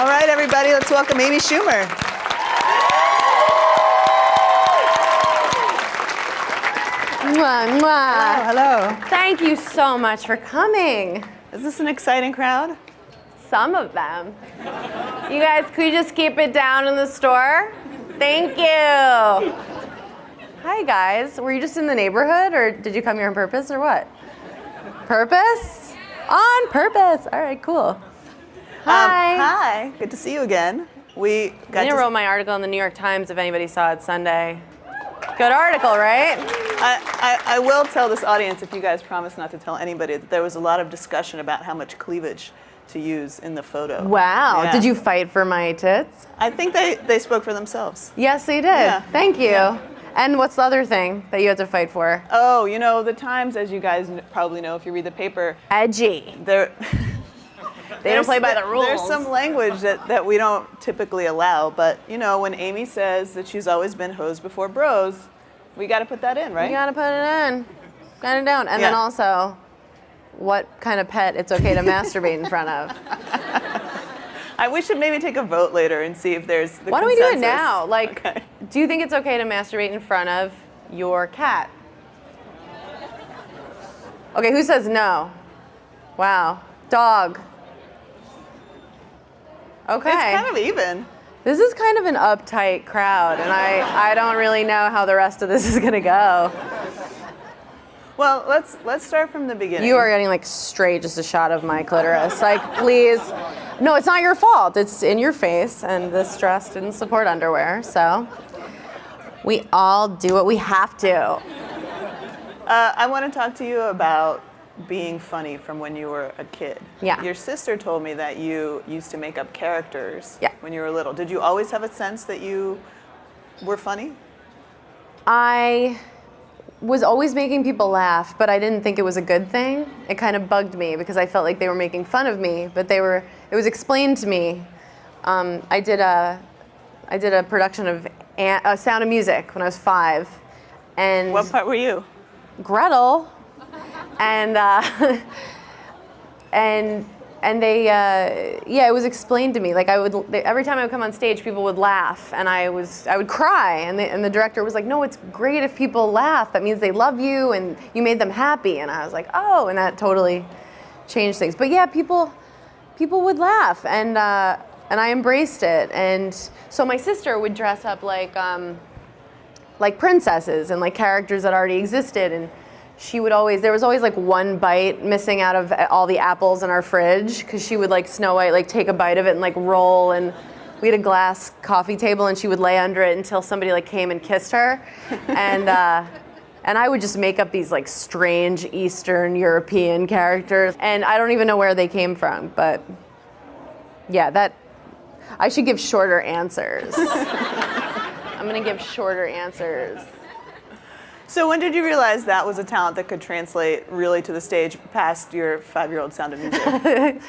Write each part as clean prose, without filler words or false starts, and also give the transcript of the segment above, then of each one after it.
All right, everybody, let's welcome Amy Schumer. Mwah, mwah. Hello. Thank you so much for coming. Is this an exciting crowd? Some of them. You guys, could you just keep it down in the store? Thank you. Hi, guys. Were you just in the neighborhood, or did you come here on purpose, or what? Purpose? On purpose. All right, cool. Hi. Hi. Good to see you again. I wrote my article in the New York Times, if anybody saw it Sunday. Good article, right? I will tell this audience, if you guys promise not to tell anybody, that there was a lot of discussion about how much cleavage to use in the photo. Wow. Yeah. Did you fight for my tits? I think they spoke for themselves. Yes, they did. Yeah. Thank you. Yeah. And what's the other thing that you had to fight for? Oh, you know, the Times, as you guys probably know if you read the paper, Edgy. They don't play by the rules. There's some language that we don't typically allow, but you know, when Amy says that she's always been hoes before bros, we got to put that in, right? You gotta put it in. Got it down. And then also, what kind of pet it's okay to masturbate in front of. We should maybe take a vote later and see if there's the Why don't we do it now? Like, okay. Do you think it's okay to masturbate in front of your cat? Okay, who says no? Wow. Dog. Okay. It's kind of even. This is kind of an uptight crowd, and I don't really know how the rest of this is gonna go. Well, let's start from the beginning. You are getting like straight just a shot of my clitoris. Like, please. No, it's not your fault. It's in your face, and this dress didn't support underwear, so we all do what we have to. I want to talk to you about being funny from when you were a kid. Yeah. Your sister told me that you used to make up characters when you were little. Did you always have a sense that you were funny? I was always making people laugh, but I didn't think it was a good thing. It kind of bugged me because I felt like they were making fun of me, but it was explained to me. I did a production of Sound of Music when I was 5. And what part were you? Gretel. And they it was explained to me. Like every time I would come on stage, people would laugh, and I would cry, and the director was like, "No, it's great if people laugh. That means they love you and you made them happy." And I was like, "Oh," and that totally changed things. But yeah, people would laugh, and I embraced it. And so my sister would dress up like princesses and like characters that already existed, and there was always like one bite missing out of all the apples in our fridge, because she would like Snow White like take a bite of it and like roll, and we had a glass coffee table and she would lay under it until somebody like came and kissed her. And I would just make up these like strange Eastern European characters, and I don't even know where they came from, but yeah, I should give shorter answers. I'm gonna give shorter answers. So when did you realize that was a talent that could translate really to the stage past your 5-year-old Sound of Music?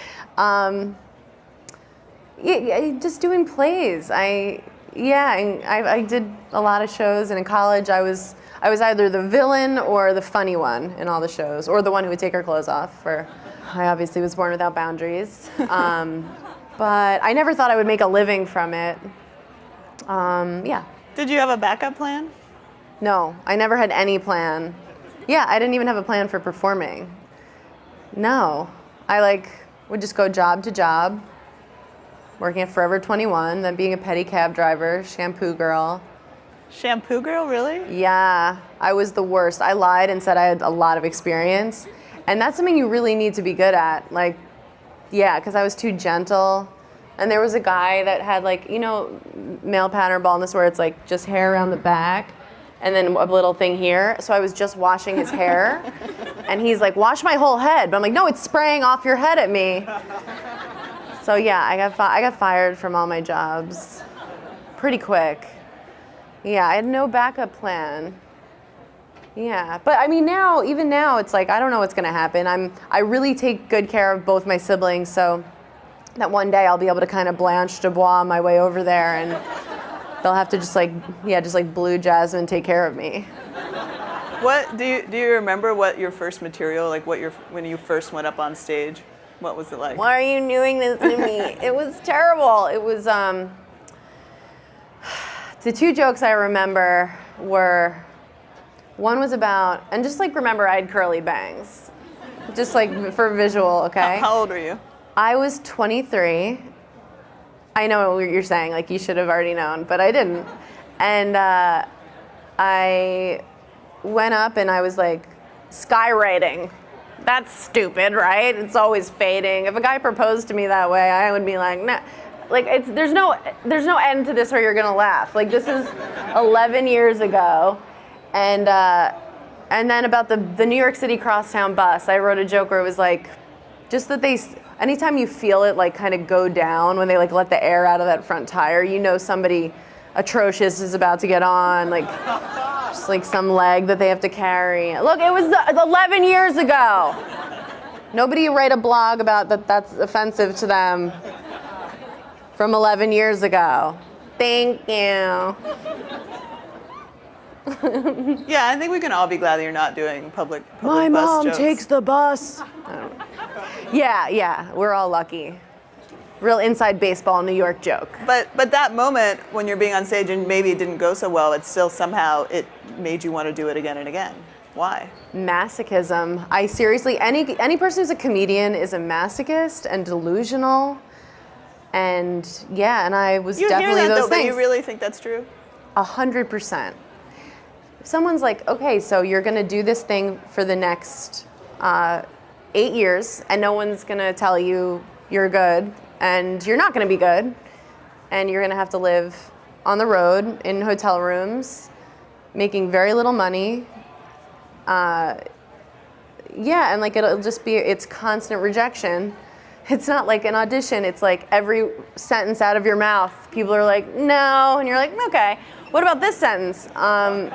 Just doing plays. I did a lot of shows, and in college I was either the villain or the funny one in all the shows, or the one who would take her clothes off. I obviously was born without boundaries, but I never thought I would make a living from it. Did you have a backup plan? No, I never had any plan. Yeah, I didn't even have a plan for performing. No, I would just go job to job, working at Forever 21, then being a petty cab driver, shampoo girl. Shampoo girl, really? Yeah, I was the worst. I lied and said I had a lot of experience, and that's something you really need to be good at. Because I was too gentle. And there was a guy that had male pattern baldness, where it's like just hair around the back and then a little thing here. So I was just washing his hair, and he's like, "Wash my whole head." But I'm like, "No, it's spraying off your head at me." So yeah, I got fired from all my jobs pretty quick. Yeah, I had no backup plan. Yeah, but I mean even now, it's like I don't know what's gonna happen. I really take good care of both my siblings, so that one day I'll be able to kind of Blanche Dubois my way over there, and they'll have to just like Blue Jasmine take care of me. What do you remember? What your first material, when you first went up on stage? What was it like? Why are you doing this to me? It was terrible. It was, the two jokes I remember were, one was about, and just like remember I had curly bangs. Just like for visual, okay? How old are you? I was 23. I know what you're saying, like you should have already known, but I didn't. And I went up and I was like, skywriting. That's stupid, right? It's always fading. If a guy proposed to me that way, I would be like, nah. Like there's no end to this where you're gonna laugh. Like this is 11 years ago, and then about the New York City crosstown bus, I wrote a joke where it was like, just that anytime you feel it like kind of go down when they like let the air out of that front tire, you know somebody atrocious is about to get on, like just like some leg that they have to carry. Look, it was 11 years ago. Nobody write a blog about that's offensive to them from 11 years ago. Thank you. Yeah, I think we can all be glad that you're not doing public My bus mom jokes. takes the bus. Yeah, we're all lucky. Real inside baseball New York joke. But that moment when you're being on stage and maybe it didn't go so well, it still somehow it made you want to do it again and again. Why? Masochism. I seriously, any person who's a comedian is a masochist and delusional. And yeah, and I was definitely those But things. you really think that's true? 100%. If someone's like, okay, so you're gonna do this thing for the next 8 years, and no one's gonna tell you you're good, and you're not gonna be good, and you're gonna have to live on the road in hotel rooms, making very little money. Yeah, and like it'll just be, it's constant rejection. It's not like an audition, it's like every sentence out of your mouth, people are like, no, and you're like, okay, what about this sentence? I'm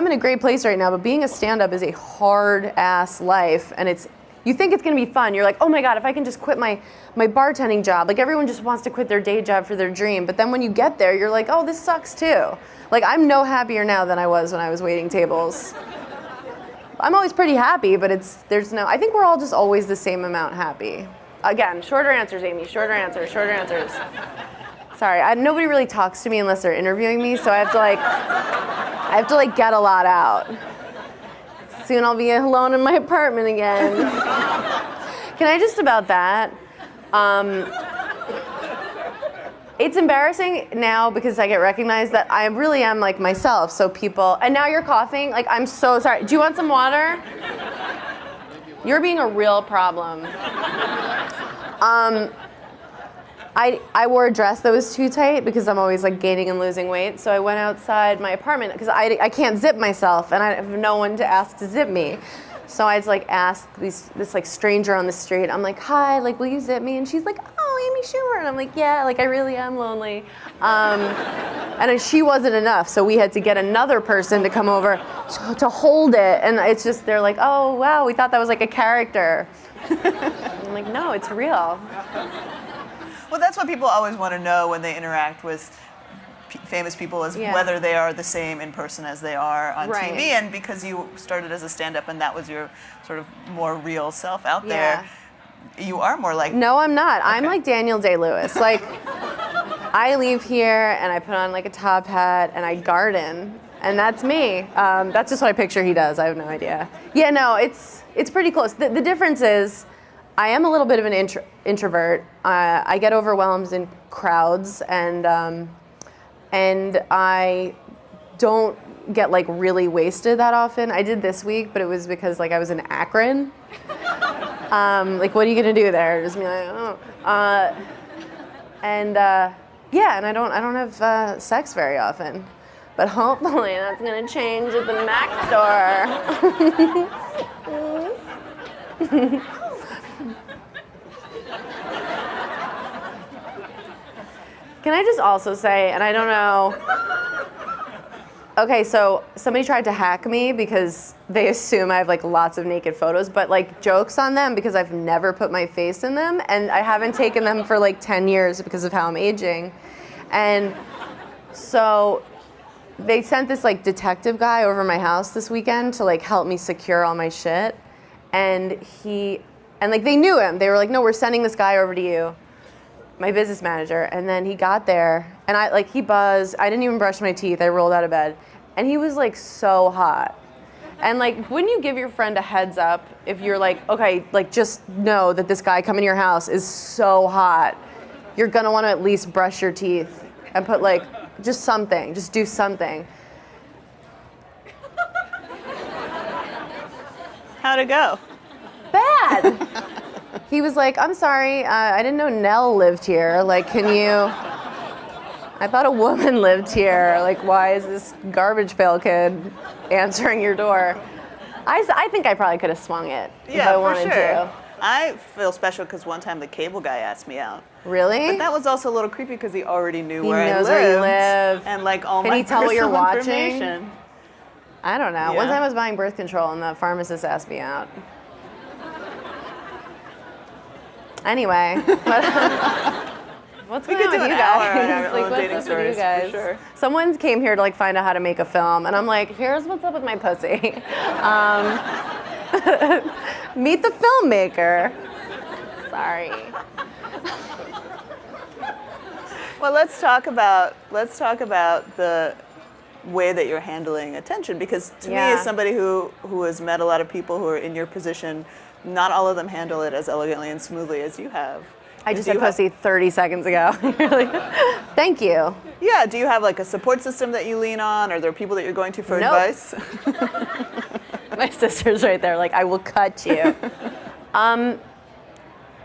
in a great place right now, but being a stand-up is a hard-ass life, and you think it's gonna be fun. You're like, oh my God, if I can just quit my bartending job. Like everyone just wants to quit their day job for their dream, but then when you get there, you're like, oh, this sucks too. Like I'm no happier now than I was when I was waiting tables. I'm always pretty happy, but I think we're all just always the same amount happy. Again, shorter answers, Amy, shorter answers. Sorry, nobody really talks to me unless they're interviewing me, so I have to get a lot out. Soon I'll be alone in my apartment again. Can I just about that? It's embarrassing now because I get recognized that I really am like myself, so people, and now you're coughing, like I'm so sorry. Do you want some water? You're being a real problem. I wore a dress that was too tight because I'm always like gaining and losing weight. So I went outside my apartment because I can't zip myself and I have no one to ask to zip me. So I just like ask this like stranger on the street. I'm like, hi, like will you zip me? And she's like, oh, Amy Schumer. And I'm like, yeah, like I really am lonely. And she wasn't enough. So we had to get another person to come over to hold it. And it's just, they're like, oh, wow, we thought that was like a character. I'm like, no, it's real. Well, that's what people always want to know when they interact with famous people is whether they are the same in person as they are on TV. And because you started as a stand-up and that was your sort of more real self out there, you are more like... No, I'm not. Okay. I'm like Daniel Day-Lewis. Like, I leave here and I put on like a top hat and I garden. And that's me. That's just what I picture he does. I have no idea. Yeah, no, it's pretty close. The difference is I am a little bit of an introvert. I get overwhelmed in crowds and I don't get like really wasted that often. I did this week, but it was because like I was in Akron. Like, what are you gonna do there? Just be like, oh. And I don't have sex very often. But hopefully that's gonna change at the Mac store. Can I just also say, and I don't know, okay, so somebody tried to hack me because they assume I have like lots of naked photos, but like jokes on them because I've never put my face in them and I haven't taken them for like 10 years because of how I'm aging. And so they sent this like detective guy over my house this weekend to like help me secure all my shit. And like they knew him. They were like, no, we're sending this guy over to you, my business manager. And then he got there, and he buzzed. I didn't even brush my teeth. I rolled out of bed, and he was like so hot. And like, wouldn't you give your friend a heads up if you're like, okay, like just know that this guy coming to your house is so hot. You're gonna want to at least brush your teeth and put like just do something. How'd it go? Bad. He was like, I'm sorry, I didn't know Nell lived here. Like, I thought a woman lived here. Like, why is this garbage pail kid answering your door? I think I probably could have swung it if I wanted to. I feel special because one time the cable guy asked me out. Really? But that was also a little creepy because he already knew he where I lived. knows where you live. And like all Can my he tell what you're personal watching? information. I don't know. Yeah. One time I was buying birth control and the pharmacist asked me out. Anyway, what's going on with you guys? Like, what's up with you guys? Sure. Someone came here to like find out how to make a film, and I'm like, here's what's up with my pussy. Meet the filmmaker. Sorry. Well, let's talk about the way that you're handling attention, because to me, as somebody who has met a lot of people who are in your position, not all of them handle it as elegantly and smoothly as you have. I just said pussy 30 seconds ago. Thank you. Yeah, do you have like a support system that you lean on? Are there people that you're going to for advice? My sister's right there, like, I will cut you.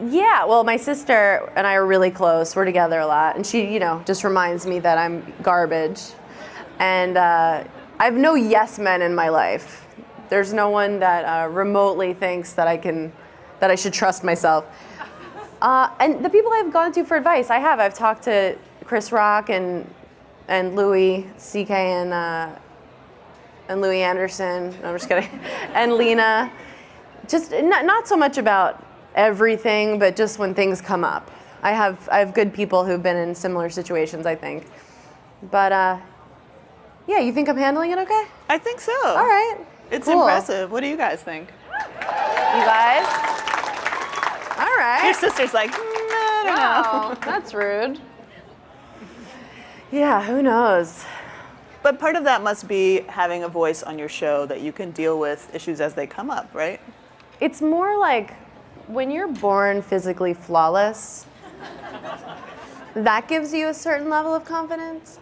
Yeah, well, my sister and I are really close. We're together a lot. And she, just reminds me that I'm garbage. And I have no yes men in my life. There's no one that remotely thinks that I should trust myself. And the people I've gone to for advice, I've talked to Chris Rock and Louis C.K. and Louis Anderson. No, I'm just kidding. And Lena. Just not so much about everything, but just when things come up. I have good people who've been in similar situations, I think. But yeah, you think I'm handling it okay? I think so. All right. It's cool. impressive. What do you guys think? You guys? All right. Your sister's like, I don't know. That's rude. Yeah, who knows? But part of that must be having a voice on your show that you can deal with issues as they come up, right? It's more like when you're born physically flawless, that gives you a certain level of confidence.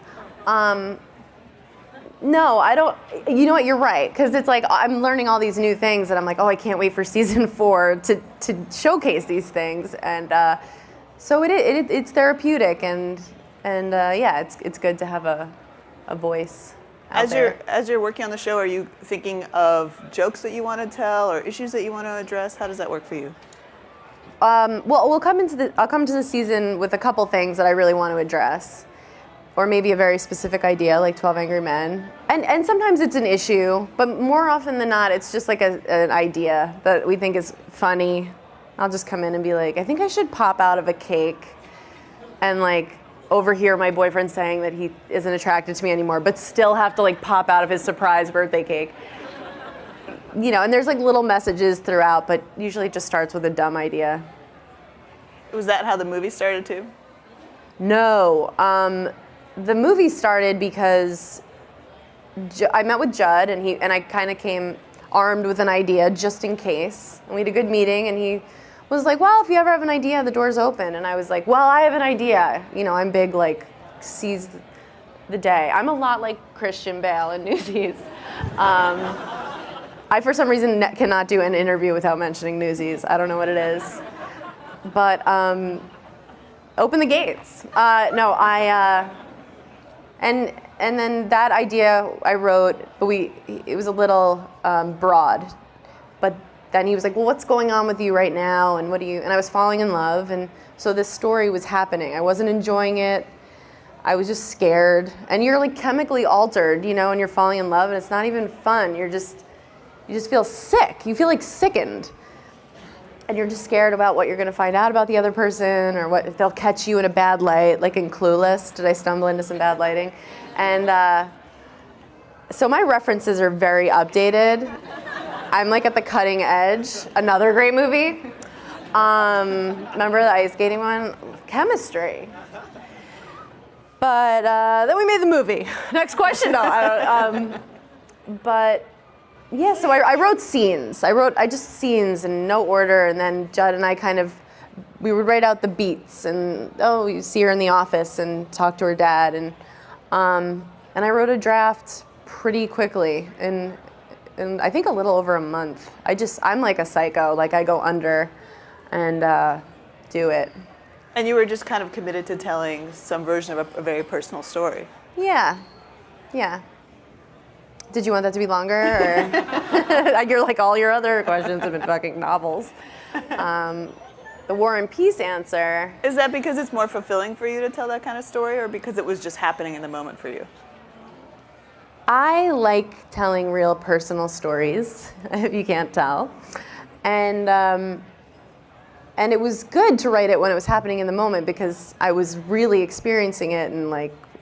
No, I don't. You know what? You're right, because it's like I'm learning all these new things, and I'm like, oh, I can't wait for season 4 to showcase these things, and so it's therapeutic, and yeah, it's good to have a voice. As you're working on the show, are you thinking of jokes that you want to tell or issues that you want to address? How does that work for you? Well, I'll come into the season with a couple things that I really want to address. Or maybe a very specific idea, like 12 Angry Men. And sometimes it's an issue, but more often than not, it's just like an idea that we think is funny. I'll just come in and be like, I think I should pop out of a cake and like overhear my boyfriend saying that he isn't attracted to me anymore, but still have to like pop out of his surprise birthday cake. And there's like little messages throughout, but usually it just starts with a dumb idea. Was that how the movie started too? No. The movie started because I met with Judd, and I kind of came armed with an idea just in case. And we had a good meeting, and he was like, well, if you ever have an idea, the door's open. And I was like, well, I have an idea. I'm big, like, seize the day. I'm a lot like Christian Bale in Newsies. I, for some reason, cannot do an interview without mentioning Newsies. I don't know what it is. But open the gates. And then that idea I wrote, but it was a little broad. But then he was like, well, what's going on with you right now? And and I was falling in love. And so this story was happening. I wasn't enjoying it. I was just scared. And you're like chemically altered, and you're falling in love, and it's not even fun. You just feel sick. You feel like sickened. And you're just scared about what you're going to find out about the other person, or if they'll catch you in a bad light, like in Clueless. Did I stumble into some bad lighting? And so my references are very updated. I'm like at the cutting edge. Another great movie. Remember the ice skating one? Chemistry. But then we made the movie. Next question, no. But yeah, so I wrote scenes. I just scenes in no order, and then Judd and I we would write out the beats, and you see her in the office and talk to her dad, and I wrote a draft pretty quickly, and I think a little over a month. I'm like a psycho. Like I go under and do it. And you were just kind of committed to telling some version of a very personal story. Yeah. Did you want that to be longer? Or you're like, all your other questions have been fucking novels. The War and Peace answer. Is that because it's more fulfilling for you to tell that kind of story, or because it was just happening in the moment for you? I like telling real personal stories, if you can't tell. And it was good to write it when it was happening in the moment, because I was really experiencing it, and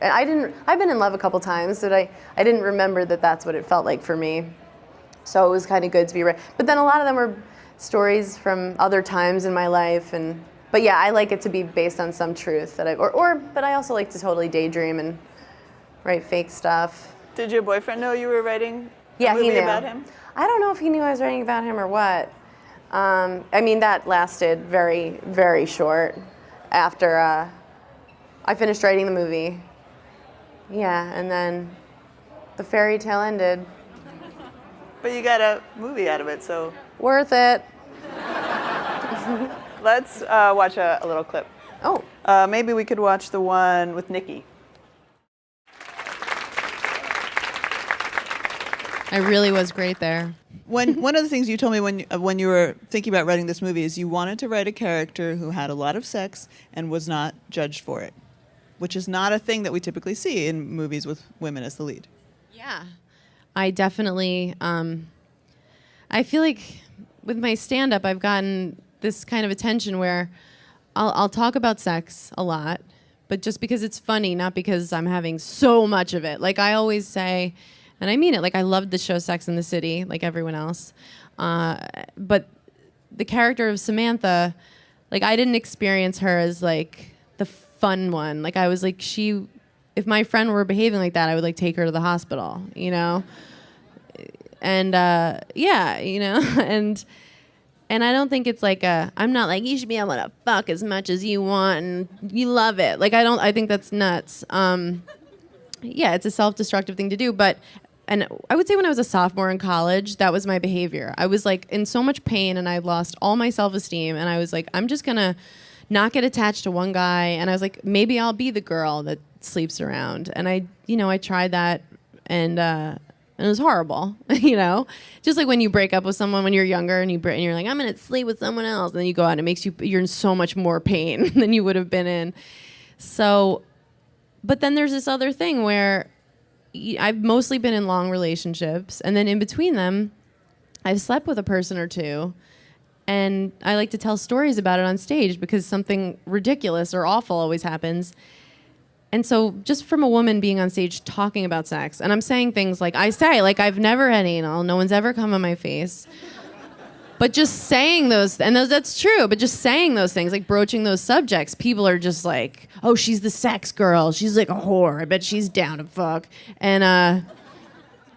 I've been in love a couple times, but I didn't remember that that's what it felt like for me. So it was kind of good to be right. But then a lot of them were stories from other times in my life, but yeah, I like it to be based on some truth but I also like to totally daydream and write fake stuff. Did your boyfriend know you were writing a he movie knew. about him? I don't know if he knew I was writing about him or what. That lasted very, very short after I finished writing the movie. Yeah, and then the fairy tale ended. But you got a movie out of it, so... Worth it. Let's watch a little clip. Oh. Maybe we could watch the one with Nikki. I really was great there. One of the things you told me when you were thinking about writing this movie is you wanted to write a character who had a lot of sex and was not judged for it, which is not a thing that we typically see in movies with women as the lead. Yeah. I definitely, I feel like with my stand-up, I've gotten this kind of attention where I'll talk about sex a lot, but just because it's funny, not because I'm having so much of it. Like I always say, and I mean it, like I loved the show Sex and the City, like everyone else. But the character of Samantha, like I didn't experience her as like the fun one. Like I was like, if my friend were behaving like that, I would like take her to the hospital, you know? And and I don't think it's like I'm not like, you should be able to fuck as much as you want and you love it. Like I think that's nuts. Yeah, it's a self-destructive thing to do, and I would say when I was a sophomore in college, that was my behavior. I was like in so much pain and I lost all my self-esteem, and I was like, I'm just gonna not get attached to one guy, and I was like, maybe I'll be the girl that sleeps around. And I tried that, and it was horrible, just like when you break up with someone when you're younger and you're like, I'm gonna sleep with someone else, and then you go out and it makes you're in so much more pain than you would have been in. So, but then there's this other thing where I've mostly been in long relationships, and then in between them, I've slept with a person or two, and I like to tell stories about it on stage because something ridiculous or awful always happens. And so just from a woman being on stage talking about sex, and I'm saying things like I say, like I've never had anal, no one's ever come on my face. But just saying that's true, but just saying those things, like broaching those subjects, people are just like, oh, she's the sex girl. She's like a whore. I bet she's down to fuck. And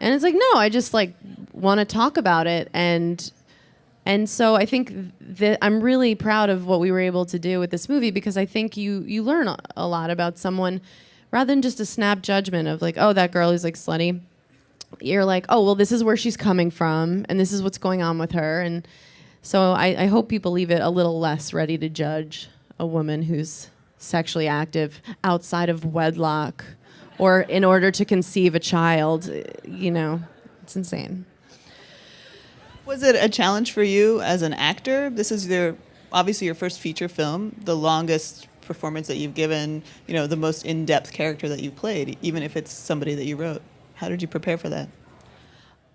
it's like, no, I just like want to talk about it. And so I think that I'm really proud of what we were able to do with this movie, because I think you learn a lot about someone rather than just a snap judgment of like, oh, that girl is like slutty. You're like, oh, well, this is where she's coming from, and this is what's going on with her. And so I hope people leave it a little less ready to judge a woman who's sexually active outside of wedlock or in order to conceive a child. It's insane. Was it a challenge for you as an actor? This is obviously your first feature film, the longest performance that you've given, the most in-depth character that you've played, even if it's somebody that you wrote. How did you prepare for that?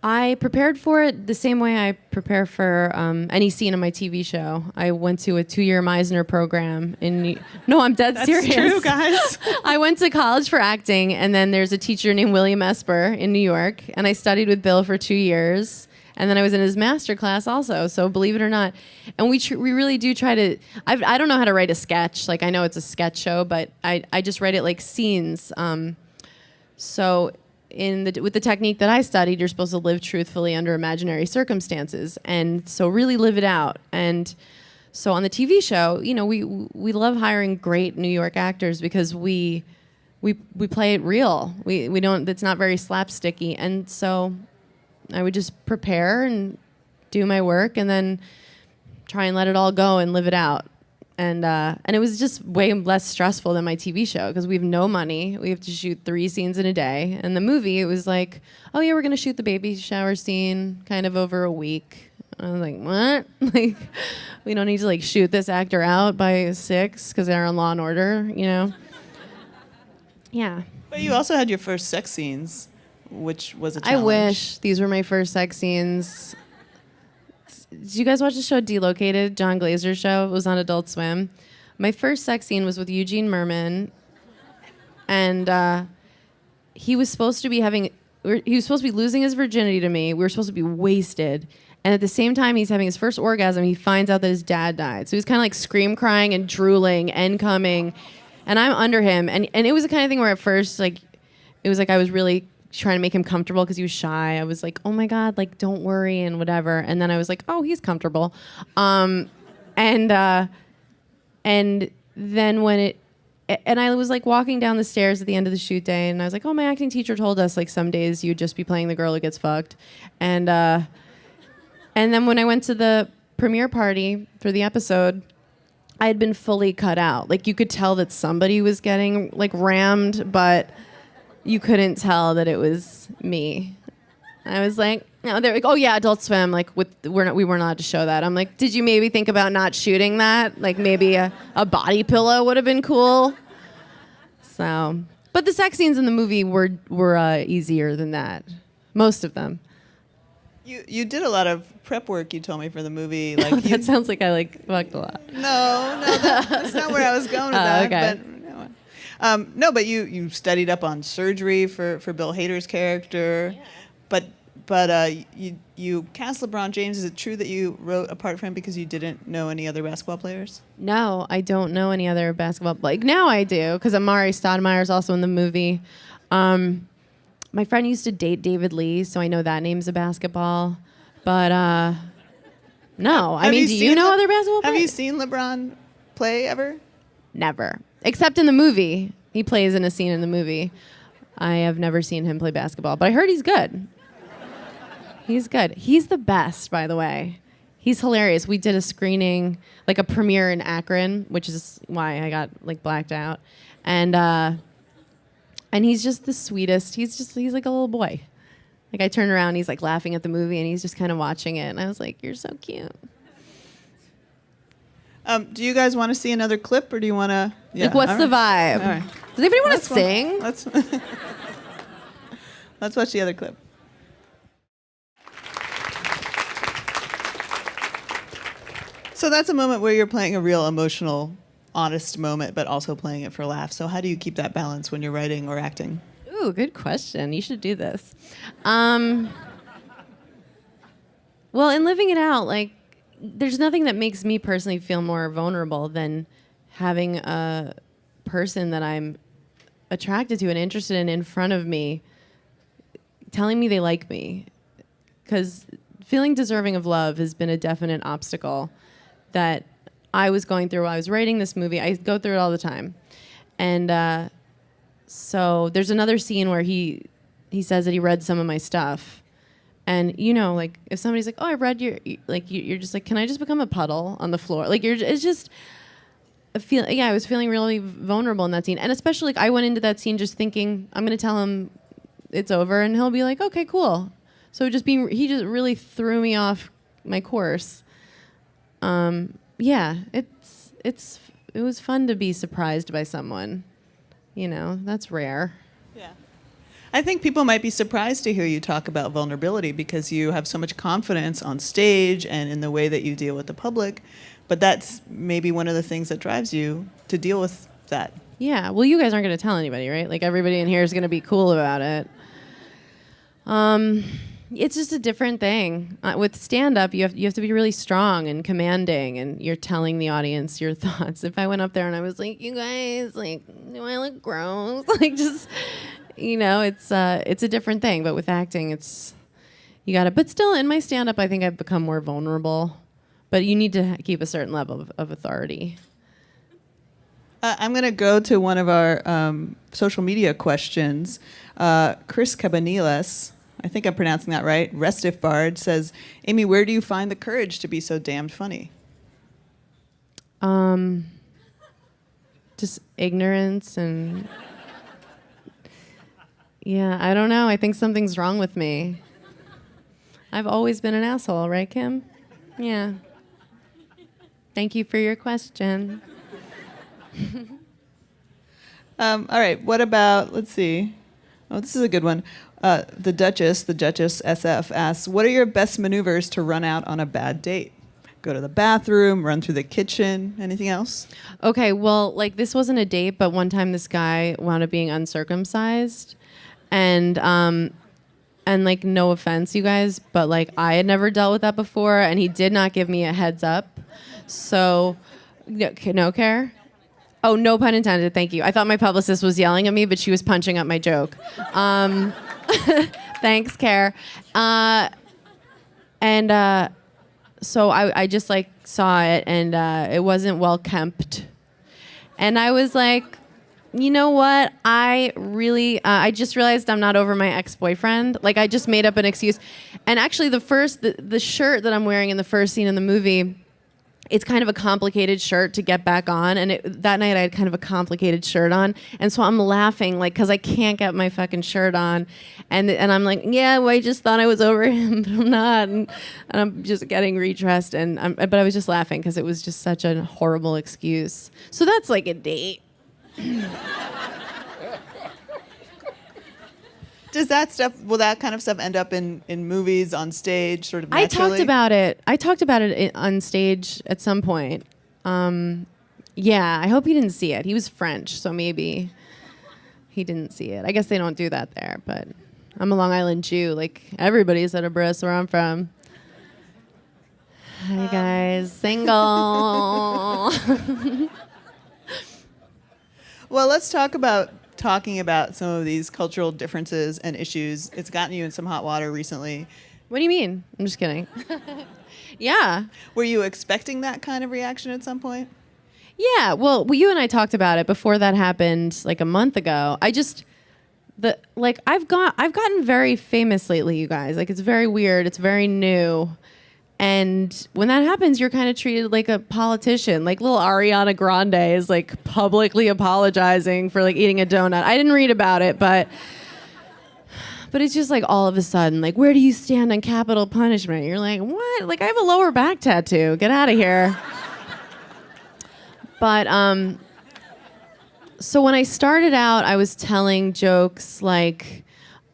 I prepared for it the same way I prepare for any scene on my TV show. I went to a 2-year Meisner program No, I'm dead serious. That's true, guys. I went to college for acting, and then there's a teacher named William Esper in New York, and I studied with Bill for 2 years. And then I was in his master class also. So believe it or not. And we really do try to, I don't know how to write a sketch. Like I know it's a sketch show, but I just write it like scenes. So with the technique that I studied, you're supposed to live truthfully under imaginary circumstances. And so really live it out. And so on the TV show, you know, we love hiring great New York actors because we play it real. We don't, it's not very slapsticky. And so I would just prepare and do my work and then try and let it all go and live it out. And it was just way less stressful than my TV show because we have no money. We have to shoot 3 scenes in a day. And the movie, it was like, oh yeah, we're going to shoot the baby shower scene kind of over a week. I was like, what? Like, we don't need to like shoot this actor out by 6 because they're on Law and Order, you know? Yeah. But you also had your first sex scenes, which was a challenge. I wish these were my first sex scenes. Did you guys watch the show Delocated? John Glazer's show. It was on Adult Swim. My first sex scene was with Eugene Merman, and he was supposed to be losing his virginity to me. We were supposed to be wasted. And at the same time he's having his first orgasm, he finds out that his dad died. So he's kind of like scream crying and drooling and coming. And I'm under him. And it was the kind of thing where at first, like, it was like I was really trying to make him comfortable because he was shy. I was like, oh my God, like, don't worry and whatever. And then I was like, oh, he's comfortable. And then and I was like walking down the stairs at the end of the shoot day and I was like, oh, my acting teacher told us like some days you'd just be playing the girl who gets fucked. And then when I went to the premiere party for the episode, I had been fully cut out. Like you could tell that somebody was getting like rammed, but you couldn't tell that it was me. I was like, no, they're like, oh yeah, Adult Swim. Like we weren't allowed to show that. I'm like, did you maybe think about not shooting that? Like maybe a body pillow would have been cool. So, but the sex scenes in the movie were easier than that. Most of them. You did a lot of prep work, you told me, for the movie. Like that sounds like I like fucked a lot. No, that's not where I was going with that. Okay. But, no, but you studied up on surgery for Bill Hader's character. Yeah. But you cast LeBron James. Is it true that you wrote a part for him because you didn't know any other basketball players? No, I don't know any other basketball. Like now I do because Amari Stoudemire is also in the movie. My friend used to date David Lee, so I know that name's a basketball. But no, I mean, do you know other basketball players? Have you seen LeBron play ever? Never, except in the movie. He plays in a scene in the movie. I have never seen him play basketball, but I heard he's good. He's good. He's the best, by the way. He's hilarious. We did a screening, like a premiere in Akron, which is why I got like blacked out. And he's just the sweetest. He's like a little boy. Like I turned around, he's like laughing at the movie and he's just kind of watching it. And I was like, you're so cute. Do you guys want to see another clip or do you want to? Yeah, like what's the vibe? All right. Does anybody want to sing? Let's watch the other clip. So that's a moment where you're playing a real emotional, honest moment, but also playing it for laughs. So how do you keep that balance when you're writing or acting? Ooh, good question. You should do this. Well, in living it out, like, there's nothing that makes me personally feel more vulnerable than having a person that I'm attracted to and interested in front of me telling me they like me. Because feeling deserving of love has been a definite obstacle that I was going through while I was writing this movie. I go through it all the time. And so there's another scene where he says that he read some of my stuff. And, you know, like, if somebody's like, oh, I read your, like, you're just like, can I just become a puddle on the floor? Like, it's just, I was feeling really vulnerable in that scene. And especially, like, I went into that scene just thinking, I'm going to tell him it's over, and he'll be like, okay, cool. So he just really threw me off my course. Yeah, it was fun to be surprised by someone. You know, that's rare. Yeah. I think people might be surprised to hear you talk about vulnerability because you have so much confidence on stage and in the way that you deal with the public. But that's maybe one of the things that drives you to deal with that. Yeah. Well, you guys aren't going to tell anybody, right? Like, everybody in here is going to be cool about it. It's just a different thing. With stand-up, you have to be really strong and commanding, and you're telling the audience your thoughts. If I went up there and I was like, "You guys, like, do I look gross?" Like, just, it's a different thing. But with acting, you gotta. But still, in my stand-up, I think I've become more vulnerable. But you need to keep a certain level of authority. I'm going to go to one of our social media questions. Chris Cabaniles, I think I'm pronouncing that right, Restif Bard says, Amy, where do you find the courage to be so damned funny? Just ignorance and... Yeah, I don't know. I think something's wrong with me. I've always been an asshole, right, Kim? Yeah. Thank you for your question. All right, what about, let's see. Oh, this is a good one. The Duchess SF asks, what are your best maneuvers to run out on a bad date? Go to the bathroom, run through the kitchen, anything else? Okay, well, like this wasn't a date, but one time this guy wound up being uncircumcised. And like, no offense, you guys, but like I had never dealt with that before, and he did not give me a heads up. So, no care? Oh, no pun intended. Thank you. I thought my publicist was yelling at me, but she was punching up my joke. Thanks, Care. So I just like saw it, and it wasn't well kempt. And I was like, you know what? I just realized I'm not over my ex-boyfriend. Like, I just made up an excuse. And actually, the shirt that I'm wearing in the first scene in the movie, it's kind of a complicated shirt to get back on. And that night I had kind of a complicated shirt on. And so I'm laughing, like, because I can't get my fucking shirt on. And I'm like, yeah, well, I just thought I was over him, but I'm not. And I'm just getting redressed. But I was just laughing because it was just such a horrible excuse. So that's like a date. Will that kind of stuff end up in movies, on stage, sort of naturally? I talked about it on stage at some point. Yeah, I hope he didn't see it. He was French, so maybe he didn't see it. I guess they don't do that there, but I'm a Long Island Jew. Like, everybody's at a bris where I'm from. Hi, guys. Single. Well, let's talking about some of these cultural differences and issues. It's gotten you in some hot water recently. What do you mean? I'm just kidding. Yeah. Were you expecting that kind of reaction at some point? Yeah. Well, you and I talked about it before that happened, like a month ago. I've gotten very famous lately, you guys. Like, it's very weird. It's very new. And when that happens, you're kind of treated like a politician. Like, little Ariana Grande is like publicly apologizing for like eating a donut. I didn't read about it, but it's just like all of a sudden, like, where do you stand on capital punishment? You're like, what? Like, I have a lower back tattoo. Get out of here. But so when I started out, I was telling jokes like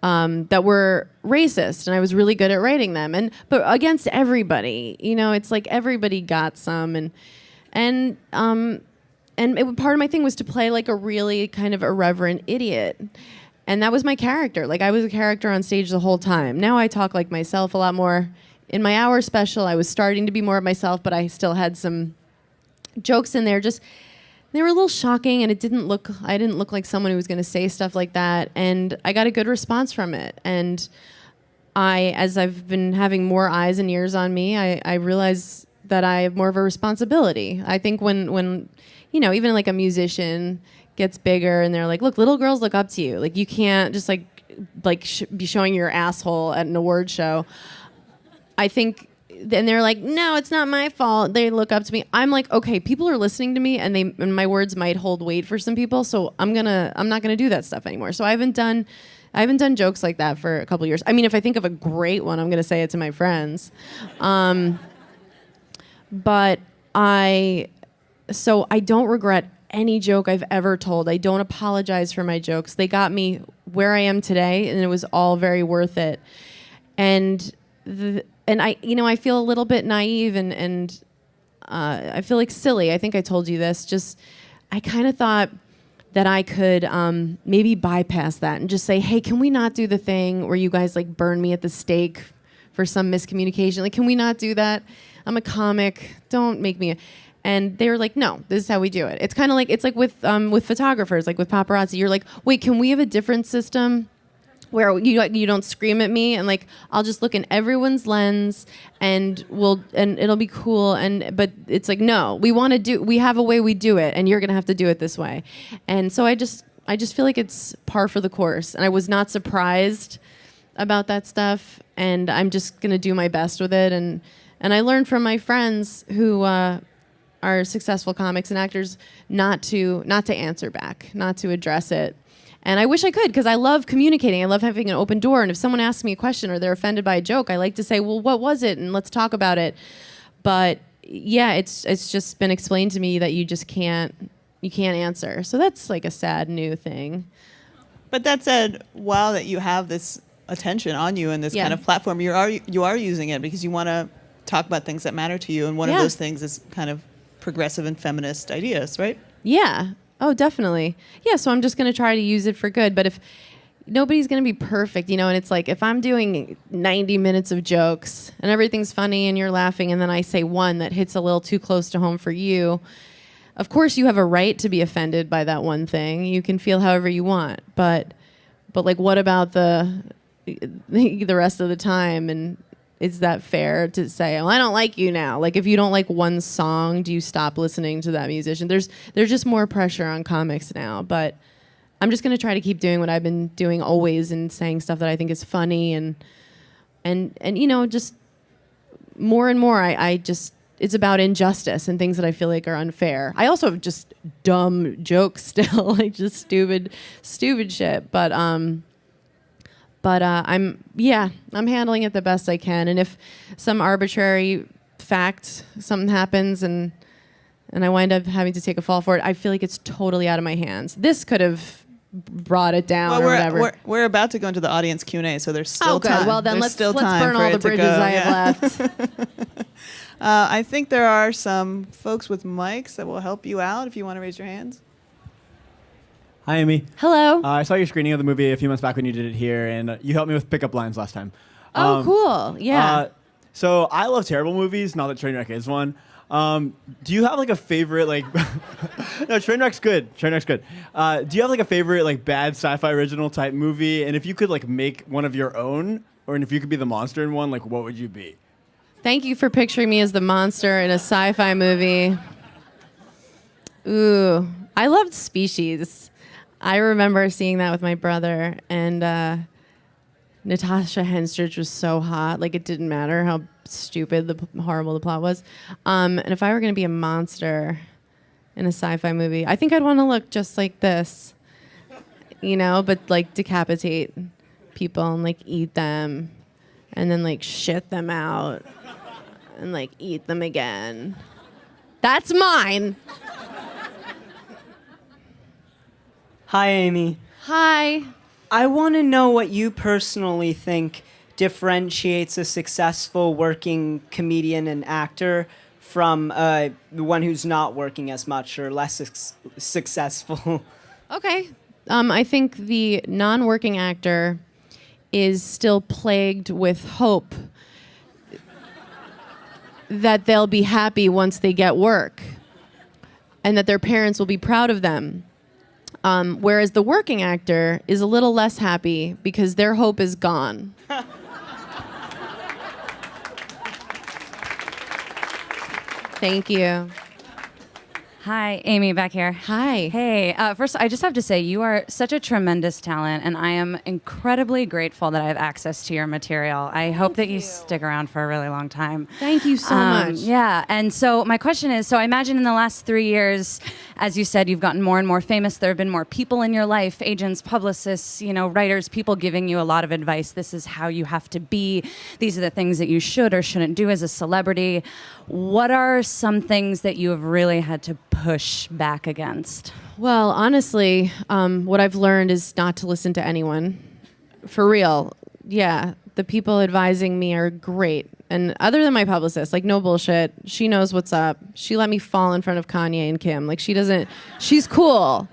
that were racist, and I was really good at writing them, but against everybody. It's like everybody got some, and part of my thing was to play like a really kind of irreverent idiot, and that was my character. Like, I was a character on stage the whole time. Now I talk like myself a lot more. In my hour special, I was starting to be more of myself, but I still had some jokes in there. They were a little shocking, and I didn't look like someone who was going to say stuff like that. And I got a good response from it. And as I've been having more eyes and ears on me, I realize that I have more of a responsibility. I think when even like a musician gets bigger and they're like, look, little girls look up to you. Like, you can't just be showing your asshole at an award show. I think... And they're like, no, it's not my fault. They look up to me. I'm like, okay, people are listening to me, and my words might hold weight for some people. So I'm not gonna do that stuff anymore. So I haven't done jokes like that for a couple years. I mean, if I think of a great one, I'm gonna say it to my friends. But I don't regret any joke I've ever told. I don't apologize for my jokes. They got me where I am today, and it was all very worth it. And I feel a little bit naive and I feel like silly. I think I told you this. Just, I kind of thought that I could maybe bypass that and just say, hey, can we not do the thing where you guys like burn me at the stake for some miscommunication? Like, can we not do that? I'm a comic. Don't make me. And they were like, no, this is how we do it. It's kind of like, it's like with photographers, like with paparazzi. You're like, wait, can we have a different system where you don't scream at me, and like I'll just look in everyone's lens and it'll be cool, but it's like, no, we have a way we do it, and you're gonna have to do it this way. And so I just feel like it's par for the course, and I was not surprised about that stuff, and I'm just gonna do my best with it. And I learned from my friends who are successful comics and actors not to answer back, not to address it. And I wish I could, because I love communicating. I love having an open door. And if someone asks me a question or they're offended by a joke, I like to say, well, what was it? And let's talk about it. But yeah, it's just been explained to me that you can't answer. So that's like a sad new thing. But that said, while that you have this attention on you and this kind of platform, you are using it because you want to talk about things that matter to you. And one of those things is kind of progressive and feminist ideas, right? Yeah. Oh, definitely. Yeah, so I'm just going to try to use it for good. But if nobody's going to be perfect, and it's like if I'm doing 90 minutes of jokes and everything's funny and you're laughing, and then I say one that hits a little too close to home for you, of course you have a right to be offended by that one thing. You can feel however you want. But like, what about the rest of the time? And is that fair to say, well, I don't like you now? Like, if you don't like one song, do you stop listening to that musician? There's just more pressure on comics now. But I'm just going to try to keep doing what I've been doing always, and saying stuff that I think is funny, and just more and more. It's about injustice and things that I feel like are unfair. I also have just dumb jokes still, like just stupid shit. But I'm handling it the best I can. And if some arbitrary fact, something happens and I wind up having to take a fall for it, I feel like it's totally out of my hands. This could have brought it down or whatever. We're about to go into the audience Q&A, so there's still time. Well, then let's burn all the bridges I have left. I think there are some folks with mics that will help you out if you want to raise your hands. Hi, Amy. Hello. I saw your screening of the movie a few months back when you did it here, and you helped me with pickup lines last time. Oh, cool. Yeah. So I love terrible movies, not that Trainwreck is one. Do you have like a favorite, like... No, Trainwreck's good. Trainwreck's good. Do you have like a favorite like bad sci-fi original type movie? And if you could like make one of your own, or if you could be the monster in one, like what would you be? Thank you for picturing me as the monster in a sci-fi movie. Ooh, I loved Species. I remember seeing that with my brother, and Natasha Henstridge was so hot. Like, it didn't matter how stupid, horrible the plot was. And if I were going to be a monster in a sci-fi movie, I think I'd want to look just like this, but like decapitate people and like eat them and then like shit them out and like eat them again. That's mine. Hi, Amy. Hi. I want to know what you personally think differentiates a successful working comedian and actor from the one who's not working as much or less successful. Okay. I think the non-working actor is still plagued with hope that they'll be happy once they get work and that their parents will be proud of them. Whereas the working actor is a little less happy because their hope is gone. Thank you. Hi, Amy, back here. Hi. Hey, first, I just have to say, you are such a tremendous talent, and I am incredibly grateful that I have access to your material. I hope that you stick around for a really long time. Thank you so much. Yeah, and so my question is, so I imagine in the last 3 years, as you said, you've gotten more and more famous. There have been more people in your life, agents, publicists, writers, people giving you a lot of advice. This is how you have to be. These are the things that you should or shouldn't do as a celebrity. What are some things that you have really had to push back against? Well, honestly, what I've learned is not to listen to anyone. For real. Yeah, the people advising me are great. And other than my publicist, like, no bullshit. She knows what's up. She let me fall in front of Kanye and Kim. Like, she's cool.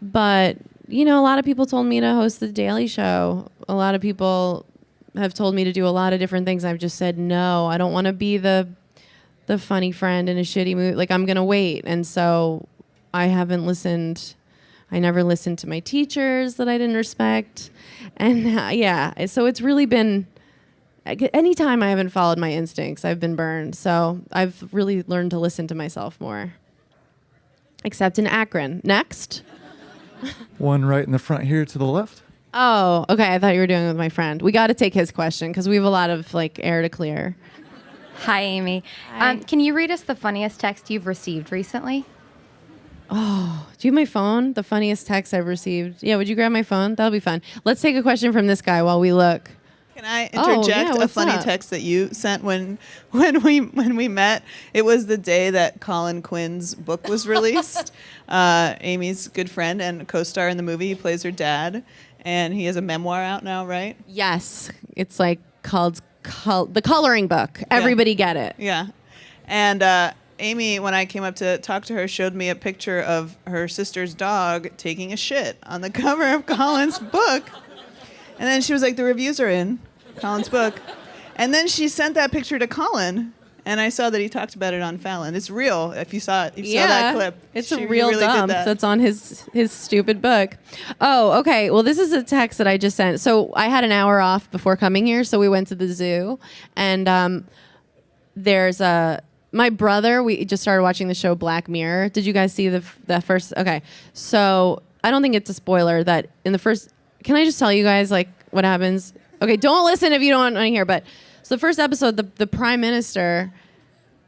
But, you know, a lot of people told me to host the Daily Show. A lot of people have told me to do a lot of different things. I've just said, no, I don't want to be the funny friend in a shitty mood. Like, I'm going to wait. And so I haven't listened. I never listened to my teachers that I didn't respect. And yeah, so it's really been, anytime I haven't followed my instincts, I've been burned. So I've really learned to listen to myself more. Except in Akron. Next. One right in the front here to the left. Oh, okay. I thought you were doing it with my friend. We got to take his question because we have a lot of like air to clear. Hi, Amy. Hi. Can you read us the funniest text you've received recently? Oh, do you have my phone? The funniest text I've received. Yeah, would you grab my phone? That'll be fun. Let's take a question from this guy while we look. Can I interject a what's funny up? text that you sent when we met? It was the day that Colin Quinn's book was released. Amy's good friend and co-star in the movie. He plays her dad, and he has a memoir out now, right? Yes, it's like called The Coloring Book. Everybody get it. Yeah. And Amy, when I came up to talk to her, showed me a picture of her sister's dog taking a shit on the cover of Colin's book. And then she was like, the reviews are in Colin's book. And then she sent that picture to Colin, and I saw that he talked about it on Fallon. It's real. If you saw it, you saw that clip. It's He a real really did dump that. that's on his stupid book. Oh, okay. Well, this is a text that I just sent. So I had an hour off before coming here, so we went to the zoo, and there's my brother. We just started watching the show Black Mirror. Did you guys see the first? Okay, so I don't think it's a spoiler that in the first. Can I just tell you guys like what happens? Okay, don't listen if you don't want to hear. But so the first episode, the prime minister,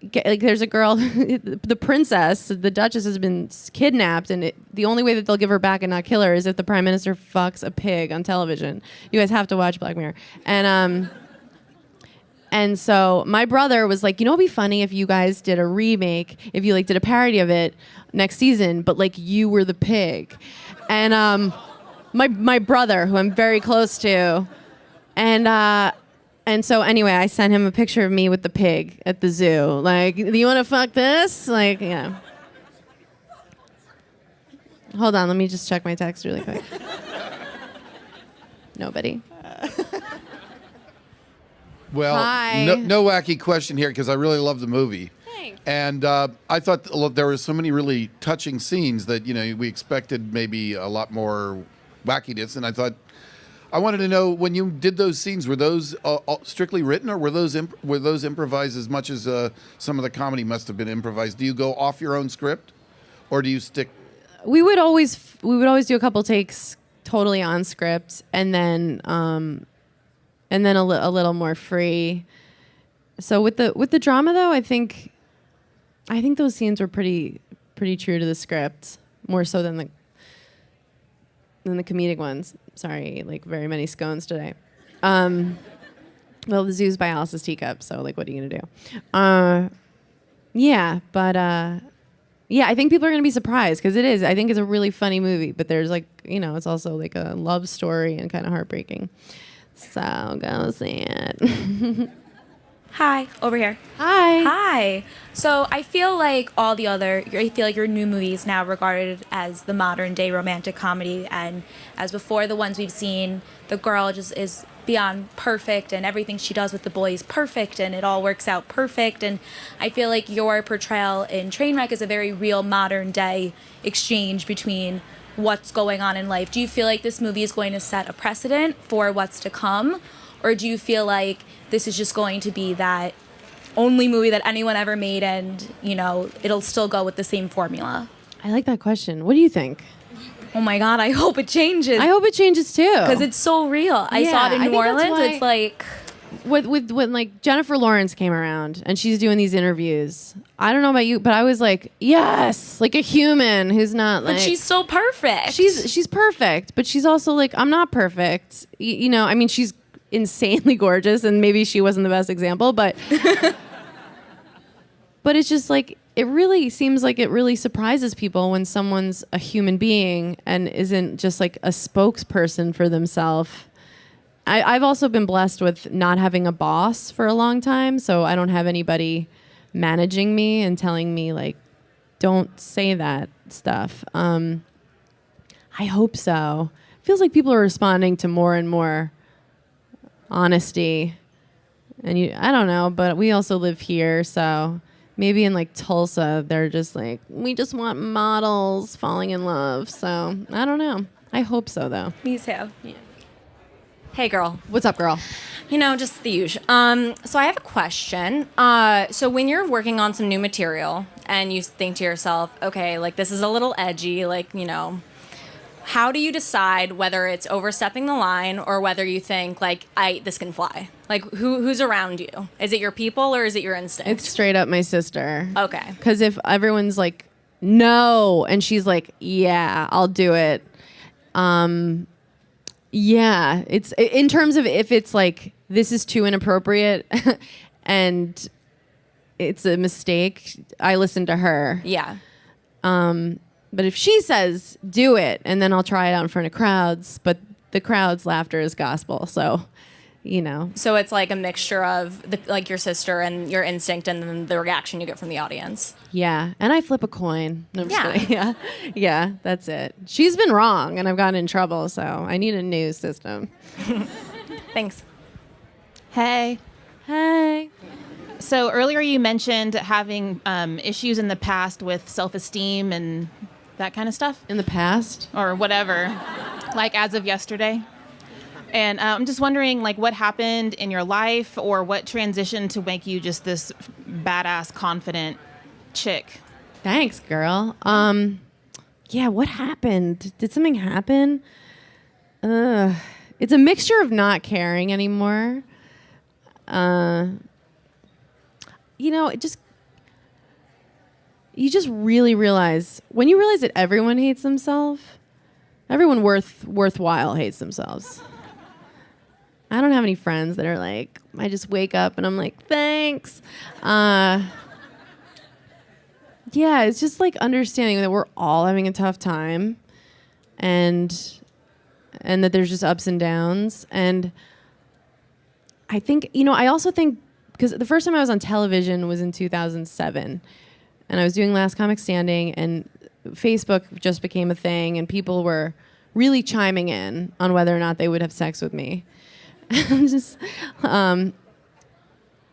there's a girl, the princess, the Duchess has been kidnapped, and the only way that they'll give her back and not kill her is if the prime minister fucks a pig on television. You guys have to watch Black Mirror. And so my brother was like, you know, it'd be funny if you guys did a remake, if you like did a parody of it next season, but like you were the pig. And my brother, who I'm very close to, and so anyway, I sent him a picture of me with the pig at the zoo. Like, do you want to fuck this? Like, yeah. Hold on, let me just check my text really quick. Nobody. Well, Hi. no wacky question here because I really love the movie. Thanks. And I thought there were so many really touching scenes that, you know, we expected maybe a lot more wackiness. And I wanted to know, when you did those scenes, were those strictly written, or were those improvised as much as some of the comedy must have been improvised? Do you go off your own script, or do you stick? We would always do a couple takes totally on script, and then a little more free. So with the drama though, I think those scenes were pretty true to the script, more so than the comedic ones. Sorry, like very many scones today. Well, the zoo's by Alice's Teacup, so like, what are you gonna do? Yeah, I think people are gonna be surprised because it is. I think it's a really funny movie, but there's like, you know, it's also like a love story and kind of heartbreaking. So go see it. Hi, over here. Hi. Hi. So I feel like your new movie is now regarded as the modern day romantic comedy, and as before, the ones we've seen, the girl just is beyond perfect, and everything she does with the boy is perfect, and it all works out perfect. And I feel like your portrayal in Trainwreck is a very real modern day exchange between what's going on in life. Do you feel like this movie is going to set a precedent for what's to come? Or do you feel like this is just going to be that only movie that anyone ever made, and, you know, it'll still go with the same formula? I like that question. What do you think? Oh my God, I hope it changes. I hope it changes too. Because it's so real. I saw it in New Orleans. It's like... When like Jennifer Lawrence came around and she's doing these interviews, I don't know about you, but I was like, yes, like a human who's not like. But she's so perfect. She's perfect, but she's also like, I'm not perfect. You know, I mean, she's insanely gorgeous, and maybe she wasn't the best example, but but it's just like, it really seems like it really surprises people when someone's a human being and isn't just like a spokesperson for themselves. I've also been blessed with not having a boss for a long time, so I don't have anybody managing me and telling me like, don't say that stuff. I hope so. Feels like people are responding to more and more honesty. And I don't know, but we also live here, so maybe in like Tulsa, they're just like, we just want models falling in love. So I don't know. I hope so, though. Me too. Yeah. Hey, girl. What's up, girl? You know, just the usual. So I have a question. So when you're working on some new material and you think to yourself, okay, like this is a little edgy, like, you know, how do you decide whether it's overstepping the line or whether you think like, this can fly? Like who's around you? Is it your people or is it your instinct? It's straight up my sister. Okay. Because if everyone's like, no, and she's like, yeah, I'll do it. Yeah, it's in terms of if it's like, this is too inappropriate and it's a mistake, I listen to her. Yeah. But if she says, do it, and then I'll try it out in front of crowds, but the crowd's laughter is gospel. So, you know. So it's like a mixture of like your sister and your instinct and then the reaction you get from the audience. Yeah. And I flip a coin. No, I'm just Yeah. kidding. Yeah. Yeah, that's it. She's been wrong and I've gotten in trouble. So I need a new system. Thanks. Hey. Hey. So earlier you mentioned having issues in the past with self-esteem and that kind of stuff. In the past? Or whatever, like as of yesterday. And I'm just wondering, like, what happened in your life or what transitioned to make you just this badass, confident chick? Thanks, girl. Yeah, what happened? Did something happen? It's a mixture of not caring anymore. You know, you just really realize, when you realize that everyone hates themselves, everyone worthwhile hates themselves. I don't have any friends that are like, I just wake up and I'm like, thanks. Yeah, it's just like understanding that we're all having a tough time and that there's just ups and downs. And I think, you know, I also think, because the first time I was on television was in 2007, and I was doing Last Comic Standing, and Facebook just became a thing, and people were really chiming in on whether or not they would have sex with me. Just, and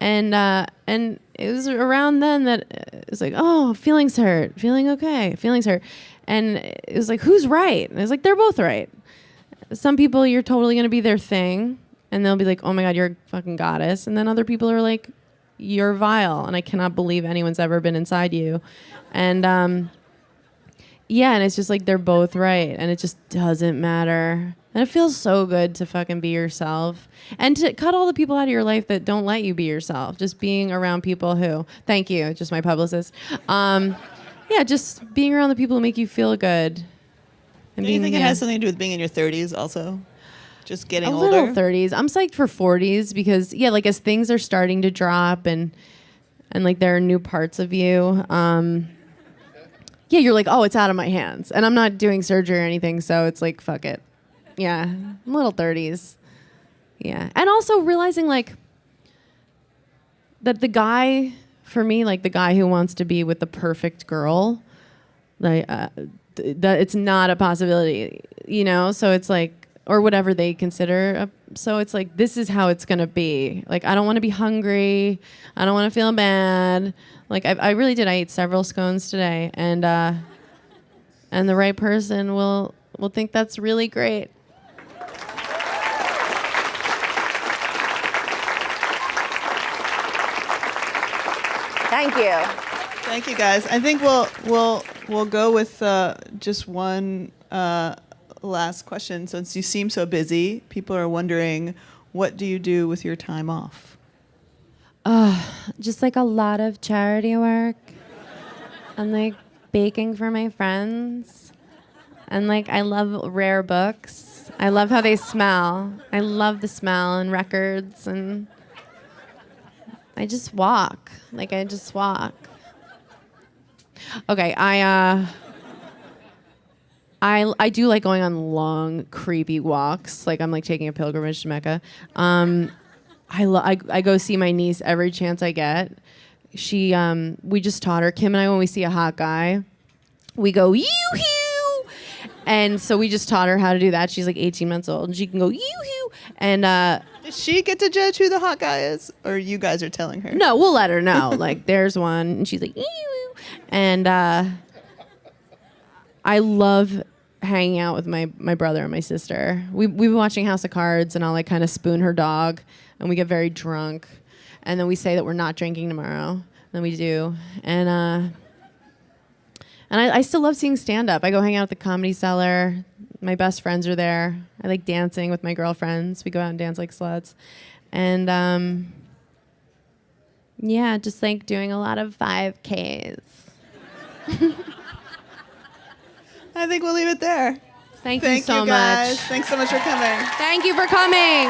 it was around then that it was like, oh, feelings hurt, feeling okay, feelings hurt, and it was like, who's right? And I was like, they're both right. Some people, you're totally gonna be their thing. And they'll be like, oh my God, you're a fucking goddess. And then other people are like, you're vile. And I cannot believe anyone's ever been inside you. And yeah, and it's just like, they're both right. And it just doesn't matter. And it feels so good to fucking be yourself. And to cut all the people out of your life that don't let you be yourself. Just being around people who, thank you, just my publicist. Yeah, just being around the people who make you feel good. And Do you think it has something to do with being in your 30s also? Just getting older? A little 30s. I'm psyched for 40s because, yeah, like as things are starting to drop and like there are new parts of you, yeah, you're like, oh, it's out of my hands. And I'm not doing surgery or anything, so it's like, fuck it. Yeah, little 30s. Yeah. And also realizing like that the guy, for me, like the guy who wants to be with the perfect girl, like that it's not a possibility, you know? So it's like, or whatever they consider. So it's like, this is how it's gonna be. Like, I don't wanna be hungry. I don't wanna feel bad. Like, I really did. I ate several scones today, and the right person will think that's really great. Thank you. Thank you, guys. I think we'll go with just one last question. Since you seem so busy, people are wondering, what do you do with your time off? Just like a lot of charity work, and like baking for my friends, and like I love rare books. I love how they smell. I love the smell and records, and I just walk. Like I just walk. Okay, I do like going on long, creepy walks. Like I'm like taking a pilgrimage to Mecca. I go see my niece every chance I get. We just taught her, Kim and I, when we see a hot guy, we go, yoo-hoo! And so we just taught her how to do that. She's like 18 months old, and she can go yoo-hoo. And Does she get to judge who the hot guy is, or you guys are telling her? no, we'll let her know. Like, there's one, and she's like yoo-hoo. And I love hanging out with my brother and my sister. We've been watching House of Cards, and I'll like kind of spoon her dog, and we get very drunk, and then we say that we're not drinking tomorrow. Then we do, and I still love seeing stand up. I go hang out at the Comedy Cellar. My best friends are there. I like dancing with my girlfriends. We go out and dance like sluts, and yeah, just like doing a lot of 5Ks. I think we'll leave it there. Thank you so guys. much. Thanks so much for coming. Thank you for coming.